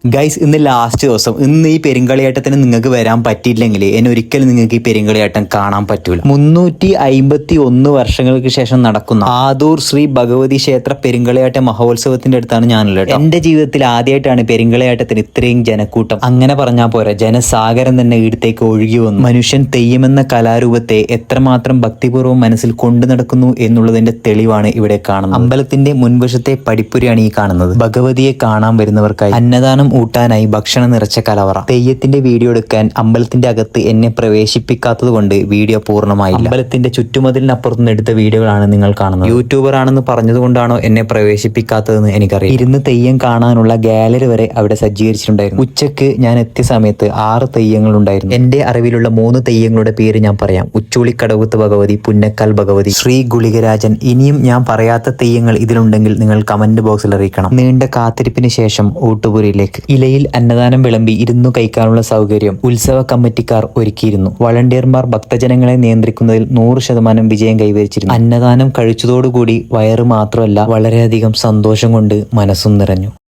Guys, ഇന്ന് last ദിവസം. ഇന്ന് ഈ പെരുങ്കളിയാട്ടത്തിന് നിങ്ങൾക്ക് വരാൻ പറ്റിയില്ലെങ്കിൽ എന്നെ ഒരിക്കലും നിങ്ങൾക്ക് ഈ പെരുങ്കളിയാട്ടം കാണാൻ പറ്റൂല. 351 വർഷങ്ങൾക്ക് ശേഷം നടക്കുന്ന ആദൂർ ശ്രീ ഭഗവതി ക്ഷേത്ര പെരുങ്കളിയാട്ട മഹോത്സവത്തിന്റെ അടുത്താണ് ഞാനുള്ളത്. എന്റെ ജീവിതത്തിൽ ആദ്യമായിട്ടാണ് പെരുങ്കളിയാട്ടത്തിന് ഇത്രയും ജനക്കൂട്ടം. അങ്ങനെ പറഞ്ഞാൽ പോരാ, ജനസാഗരം തന്നെ ഇടത്തേക്ക് ഒഴുകി വന്നു. മനുഷ്യൻ തെയ്യമെന്ന കലാരൂപത്തെ എത്രമാത്രം ഭക്തിപൂർവ്വം മനസ്സിൽ കൊണ്ടു നടക്കുന്നു എന്നുള്ളതിന്റെ തെളിവാണ് ഇവിടെ കാണുന്നത്. അമ്പലത്തിന്റെ മുൻവശത്തെ പടിപ്പുരയാണ് ഈ കാണുന്നത്. ഭഗവതിയെ കാണാൻ വരുന്നവർക്കായി അന്നദാനം ഊട്ടാനായി ഭക്ഷണം നിറച്ച കലവറ. തെയ്യത്തിന്റെ വീഡിയോ എടുക്കാൻ അമ്പലത്തിന്റെ അകത്ത് എന്നെ പ്രവേശിപ്പിക്കാത്തത് കൊണ്ട് വീഡിയോ പൂർണ്ണമായി. അമ്പലത്തിന്റെ ചുറ്റുമതിലിനപ്പുറത്തുനിന്ന് എടുത്ത വീഡിയോകളാണ് നിങ്ങൾ കാണുന്നത്. യൂട്യൂബർ ആണെന്ന് പറഞ്ഞതുകൊണ്ടാണോ എന്നെ പ്രവേശിപ്പിക്കാത്തതെന്ന് എനിക്കറിയാം. ഇരുന്ന് തെയ്യം കാണാനുള്ള ഗാലറി വരെ അവിടെ സജ്ജീകരിച്ചിട്ടുണ്ടായിരുന്നു. ഉച്ചക്ക് ഞാൻ എത്തിയ സമയത്ത് 6 തെയ്യങ്ങൾ ഉണ്ടായിരുന്നു. എന്റെ അറിവിലുള്ള 3 തെയ്യങ്ങളുടെ പേര് ഞാൻ പറയാം. ഉച്ചൂളിക്കടവുത്ത് ഭഗവതി, പുന്നക്കാൽ ഭഗവതി, ശ്രീ ഗുളികരാജൻ. ഇനിയും ഞാൻ പറയാത്ത തെയ്യങ്ങൾ ഇതിലുണ്ടെങ്കിൽ നിങ്ങൾ കമന്റ് ബോക്സിൽ അറിയിക്കണം. നീണ്ട കാത്തിരിപ്പിന് ശേഷം ഊട്ടുപുരയിലേക്ക്. ഇലയിൽ അന്നദാനം വിളമ്പി ഇരുന്നു കഴിക്കാനുള്ള സൗകര്യം ഉത്സവ കമ്മിറ്റിക്കാർ ഒരുക്കിയിരുന്നു. വളണ്ടിയർമാർ ഭക്തജനങ്ങളെ നിയന്ത്രിക്കുന്നതിൽ 100% വിജയം കൈവരിച്ചിരുന്നു. അന്നദാനം കഴിച്ചതോടുകൂടി വയറ് മാത്രമല്ല, വളരെയധികം സന്തോഷം കൊണ്ട് മനസ്സും നിറഞ്ഞു.